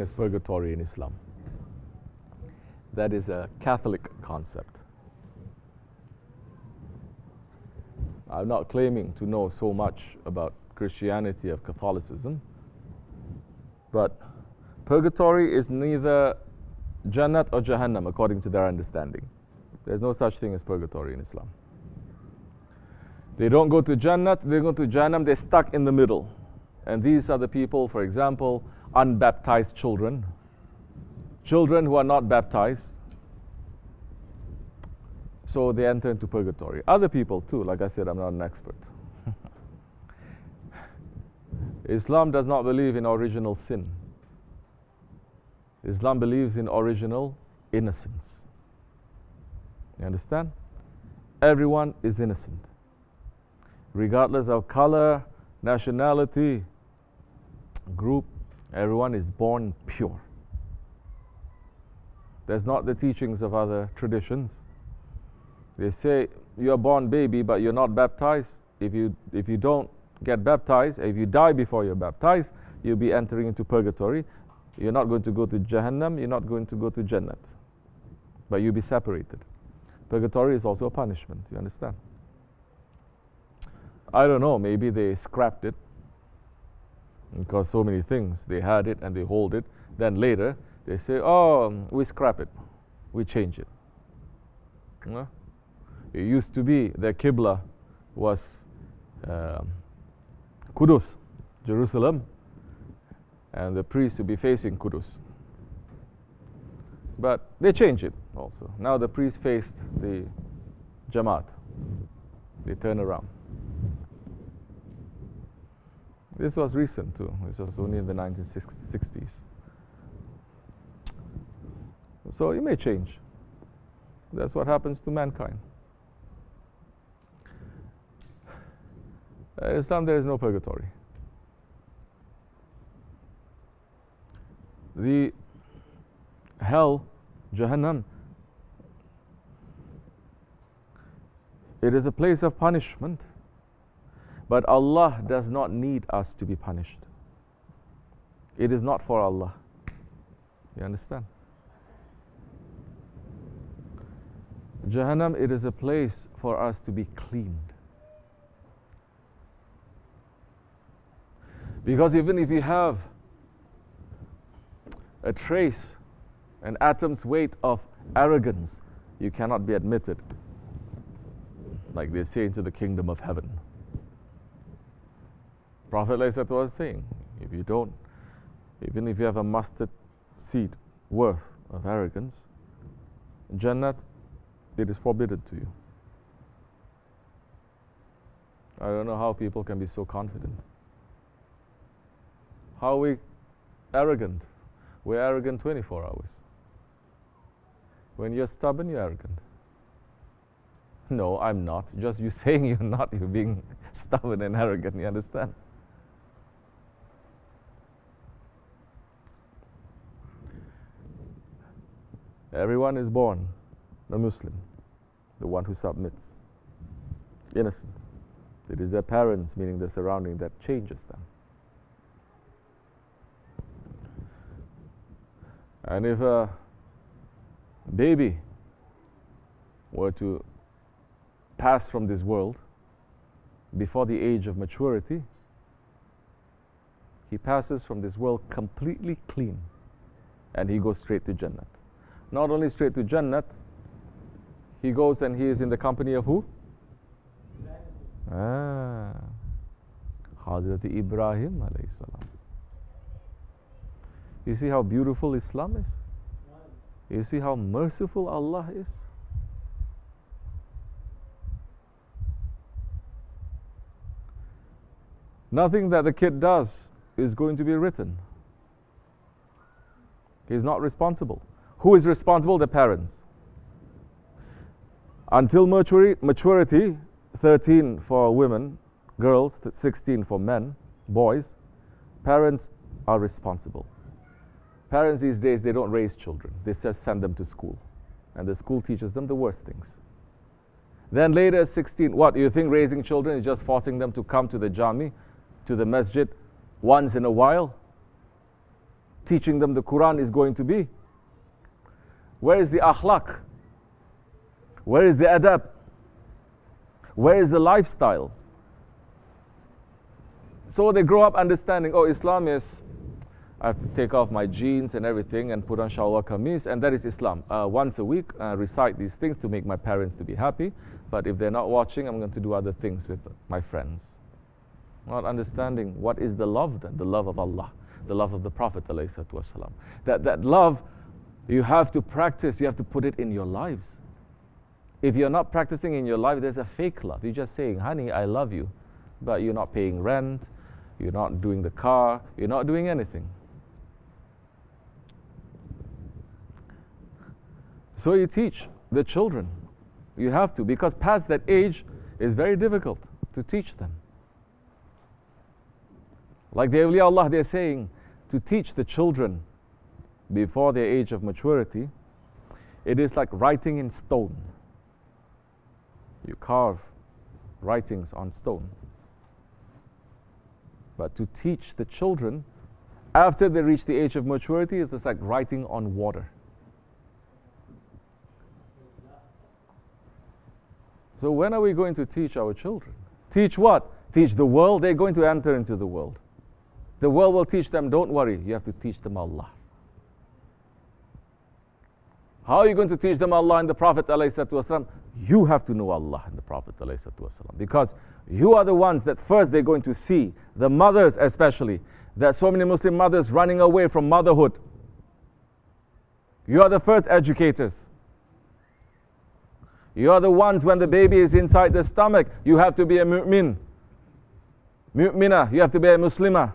as purgatory in Islam. That is a Catholic concept. I'm not claiming to know so much about Christianity or Catholicism, but purgatory is neither Jannat or Jahannam according to their understanding. There's no such thing as purgatory in Islam. They don't go to Jannat, they go to Jahannam, they're stuck in the middle. And these are the people, for example, unbaptized children, children who are not baptized, so they enter into purgatory. Other people too, like I said, I'm not an expert. Islam does not believe in original sin. Islam believes in original innocence. You understand? Everyone is innocent, regardless of color, nationality, group. Everyone is born pure. That's not the teachings of other traditions. They say you're born baby, but you're not baptized. If you don't get baptized, if you die before you're baptized, you'll be entering into purgatory. You're not going to go to Jahannam, you're not going to go to Jannat, but you'll be separated. Purgatory is also a punishment, you understand? I don't know, maybe they scrapped it because so many things, they had it and they hold it. Then later they say, oh, we scrap it, we change it. It used to be their Qibla was Qudus, Jerusalem, and the priest to be facing Qudus. But they changed it also. Now the priest faced the Jamaat. They turn around. This was recent too. This was only in the 1960s. So it may change. That's what happens to mankind. In Islam, there is no purgatory. The hell, Jahannam, it is a place of punishment, but Allah does not need us to be punished. It is not for Allah. You understand? Jahannam, it is a place for us to be cleaned. Because even if you have a trace, an atom's weight of arrogance, you cannot be admitted, like they say, into the kingdom of heaven. Prophet ﷺ was saying, if you don't, even if you have a mustard seed worth of arrogance, Jannat, it is forbidden to you. I don't know how people can be so confident. How are we arrogant? We're arrogant 24 hours. When you're stubborn, you're arrogant. No, I'm not. Just you saying you're not, you're being stubborn and arrogant, you understand? Everyone is born a Muslim, the one who submits, innocent. It is their parents, meaning the surrounding, that changes them. And if a baby were to pass from this world before the age of maturity, he passes from this world completely clean and he goes straight to Jannat. Not only straight to Jannat, he goes and he is in the company of who? Hazrat Ibrahim alayhi salam. You see how beautiful Islam is? You see how merciful Allah is? Nothing that the kid does is going to be written. He's not responsible. Who is responsible? The parents. Until maturity, 13 for women, girls, 16 for men, boys, parents are responsible. Parents these days, they don't raise children. They just send them to school. And the school teaches them the worst things. Then later, 16, what, you think raising children is just forcing them to come to the jami, to the masjid, once in a while? teaching them the Quran is going to be? Where is the akhlaq? Where is the adab? Where is the lifestyle? So they grow up understanding, oh, Islam is, I have to take off my jeans and everything and put on shalwar kameez, and that is Islam. Once a week, recite these things to make my parents to be happy. But if they're not watching, I'm going to do other things with my friends. Not understanding what is the love then, the love of Allah, the love of the Prophet ﷺ. That love, you have to practice, you have to put it in your lives. If you're not practicing in your life, there's a fake love. You're just saying, honey, I love you, but you're not paying rent, you're not doing the car, you're not doing anything. So you teach the children. You have to, because past that age is very difficult to teach them. Like the awliya Allah, they're saying to teach the children before their age of maturity, it is like writing in stone. You carve writings on stone. But to teach the children after they reach the age of maturity, it's like writing on water. So when are we going to teach our children? Teach what? Teach the world. They're going to enter into the world. The world will teach them, don't worry, you have to teach them Allah. How are you going to teach them Allah and the Prophet ﷺ? You have to know Allah and the Prophet ﷺ, because you are the ones that first they're going to see, the mothers especially, that so many Muslim mothers running away from motherhood. You are the first educators. You are the ones when the baby is inside the stomach, you have to be a mu'min. Mu'mina, you have to be a Muslimah.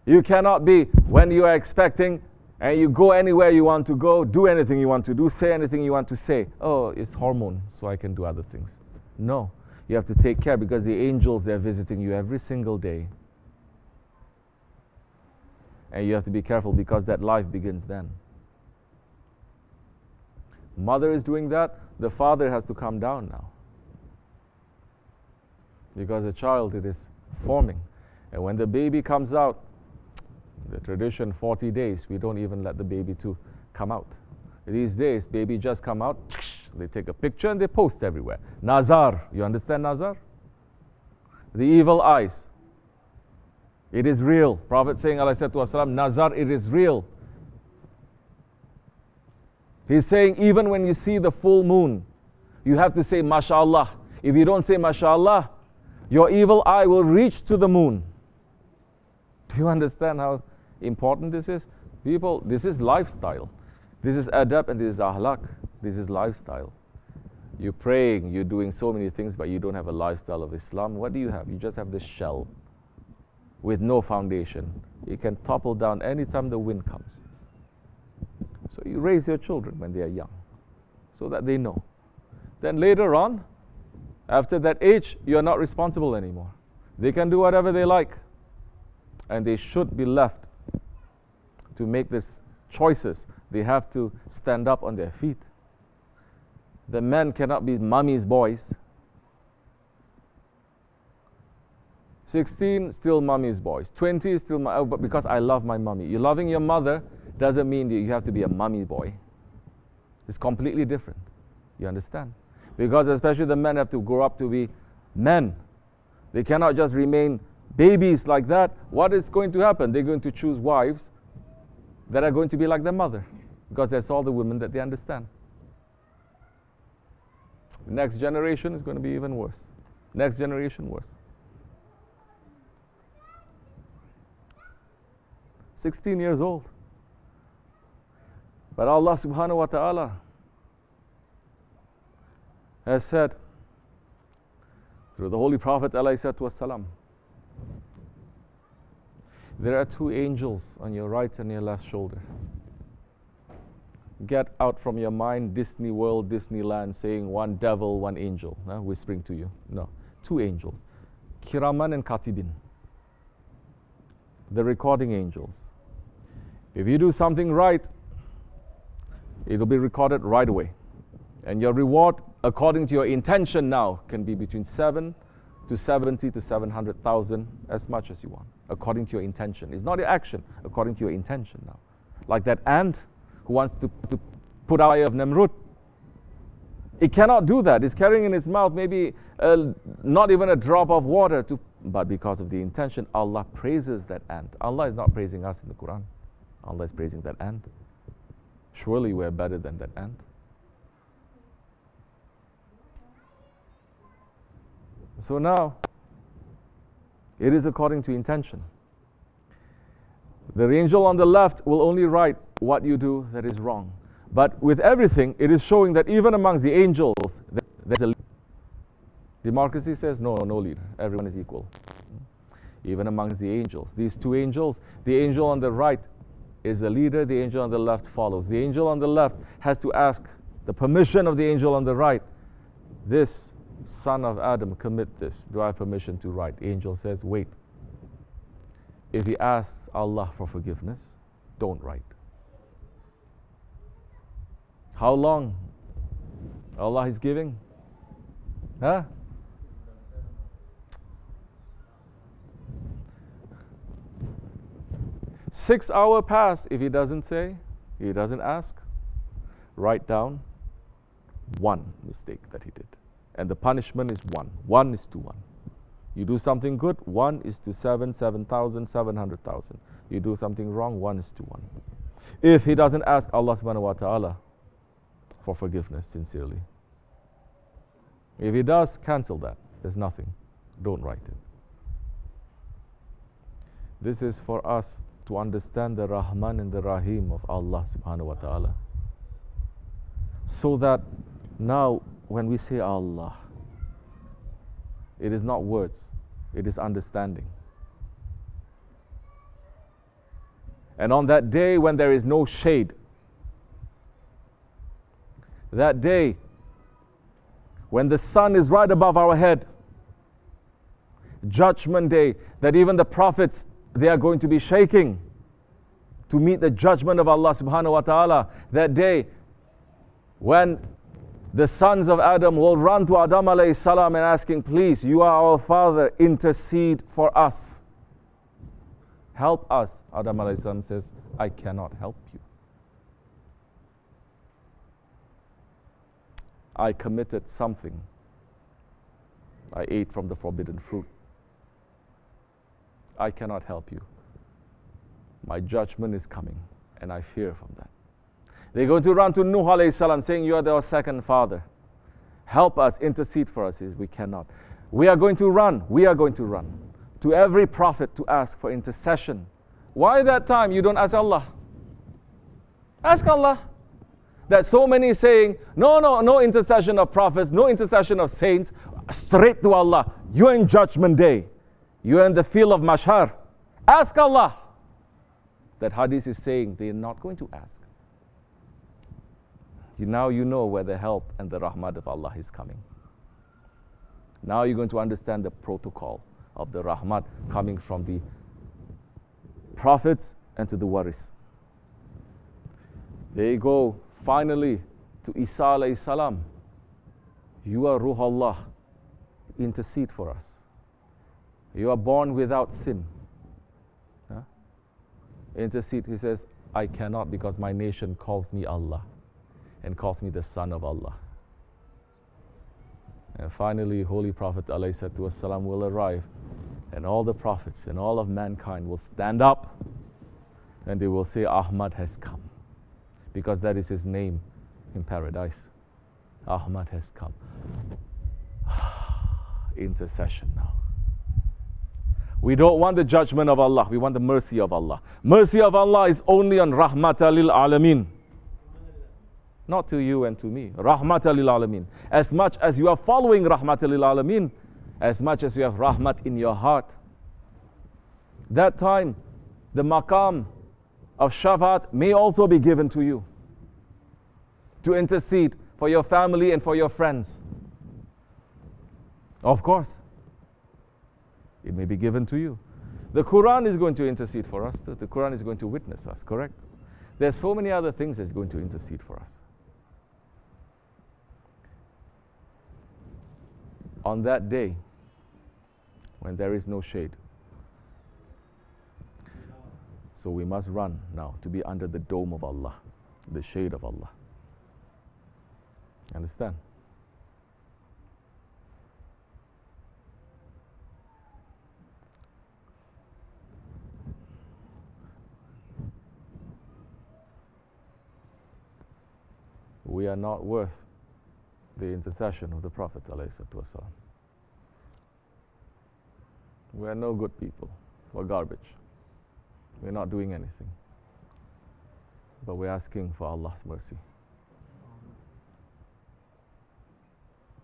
You cannot be, when you are expecting, and you go anywhere you want to go, do anything you want to do, say anything you want to say. Oh, it's hormone, so I can do other things. No, you have to take care, because the angels, they're visiting you every single day. And you have to be careful, because that life begins then. Mother is doing that, the father has to come down now. Because the child, it is forming. And when the baby comes out, the tradition 40 days, we don't even let the baby to come out. These days, baby just come out, they take a picture and they post everywhere. Nazar, you understand Nazar? The evil eyes. It is real. Prophet saying, ﷺ, Nazar, it is real. He's saying, even when you see the full moon, you have to say, MashaAllah. If you don't say, MashaAllah, your evil eye will reach to the moon. Do you understand how important this is? People, this is lifestyle. This is adab and this is ahlak. This is lifestyle. You're praying, you're doing so many things, but you don't have a lifestyle of Islam. What do you have? You just have this shell with no foundation. It can topple down anytime the wind comes. So you raise your children when they are young, so that they know. Then later on, after that age, you are not responsible anymore. They can do whatever they like. And they should be left to make these choices. They have to stand up on their feet. The men cannot be mommy's boys. 16, still mommy's boys. 20, still but because I love my mommy. You loving your mother doesn't mean that you have to be a mommy boy. It's completely different. You understand? Because especially the men have to grow up to be men. They cannot just remain babies like that. What is going to happen? They're going to choose wives that are going to be like their mother, because that's all the women that they understand. The next generation is going to be even worse. Next generation worse. 16 years old. But Allah subhanahu wa ta'ala has said through the Holy Prophet ﷺ, there are two angels on your right and your left shoulder. Get out from your mind Disney World, Disneyland, saying one devil, one angel, whispering to you. No, two angels. Kiraman and Katibin. The recording angels. If you do something right, it'll be recorded right away. And your reward, according to your intention now, can be between 7 to 70 to 700,000, as much as you want, according to your intention. It's not your action, according to your intention now. Like that ant who wants to put out fire of Namrud. It cannot do that. It's carrying in its mouth maybe not even a drop of water, but because of the intention, Allah praises that ant. Allah is not praising us in the Quran. Allah is praising that ant. Surely we're better than that ant. So now, it is according to intention. The angel on the left will only write what you do that is wrong. But with everything, it is showing that even amongst the angels, there's a leader. Democracy says, no leader. Everyone is equal. Even amongst the angels. These two angels, the angel on the right is the leader, the angel on the left follows. The angel on the left has to ask the permission of the angel on the right. This son of Adam, commit this. Do I have permission to write? The angel says, wait. If he asks Allah for forgiveness, don't write. How long Allah is giving? Huh? Six hours pass. If he doesn't say, he doesn't ask, write down one mistake that he did. And the punishment is one. 1 is to 1. You do something good, 1 is to 7,000, 700,000. You do something wrong, 1 is to 1. If he doesn't ask Allah subhanahu wa ta'ala for forgiveness sincerely. If he does, cancel that. There's nothing. Don't write it. This is for us to understand the Rahman and the Rahim of Allah subhanahu wa ta'ala. So that now when we say Allah, it is not words, it is understanding. And on that day when there is no shade, that day when the sun is right above our head, Judgment Day, that even the prophets, they are going to be shaking to meet the judgment of Allah subhanahu wa ta'ala. That day when the sons of Adam will run to Adam alayhi salam and asking, please, you are our father, intercede for us. Help us. Adam alayhi salam says, I cannot help you. I committed something. I ate from the forbidden fruit. I cannot help you. My judgment is coming, and I fear from that. They go to run to Nuh alayhi salam saying, you are our second father. Help us, intercede for us. We cannot. We are going to run to every prophet to ask for intercession. Why that time you don't ask Allah? Ask Allah. That so many saying, no intercession of prophets, no intercession of saints, straight to Allah. You're in Judgment Day. You're in the field of Mashhar. Ask Allah. That hadith is saying they are not going to ask. Now you know where the help and the rahmat of Allah is coming. Now you're going to understand the protocol of the rahmat coming from the prophets and to the waris. They go finally to Isa alayhi salam. You are Ruh Allah. Intercede for us. You are born without sin. Huh? Intercede. He says, I cannot because my nation calls me Allah and calls me the son of Allah. And finally, Holy Prophet ﷺ will arrive, and all the prophets and all of mankind will stand up and they will say, Ahmad has come, because that is his name in paradise. Ahmad has come. Intercession now. We don't want the judgment of Allah, we want the mercy of Allah. Mercy of Allah is only on Rahmatan lil Alameen. Not to you and to me. Rahmatan lil Alameen. As much as you are following Rahmatan lil Alameen, as much as you have Rahmat in your heart, that time the maqam of Shafaat may also be given to you to intercede for your family and for your friends. Of course, it may be given to you. The Quran is going to intercede for us too. The Quran is going to witness us, correct? There's so many other things that's going to intercede for us. On that day, when there is no shade. So we must run now to be under the dome of Allah, the shade of Allah. Understand? We are not worth the intercession of the Prophet ﷺ. We are no good people. We're garbage. We're not doing anything. But we're asking for Allah's mercy.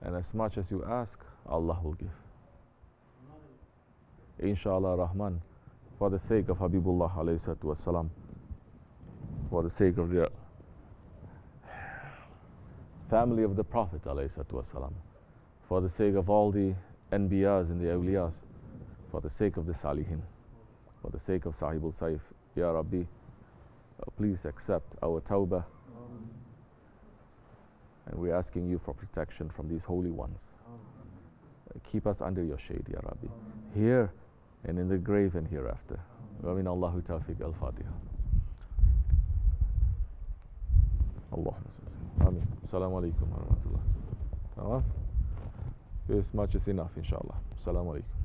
And as much as you ask, Allah will give. Inshallah Rahman, for the sake of Habibullah ﷺ, for the sake of the family of the Prophet ﷺ, for the sake of all the Anbiyas and the Awliyas, for the sake of the Salihin, for the sake of SahibulSaif, Ya Rabbi, please accept our tawbah. And we're asking you for protection from these holy ones. Keep us under your shade, Ya Rabbi, here and in the grave and hereafter. Amin Allahu tawfiq al-Fatiha. Allahumma salli. Amin. Assalamu alaikum wa rahmatullah. As much as enough, inshallah. Assalamu alaikum.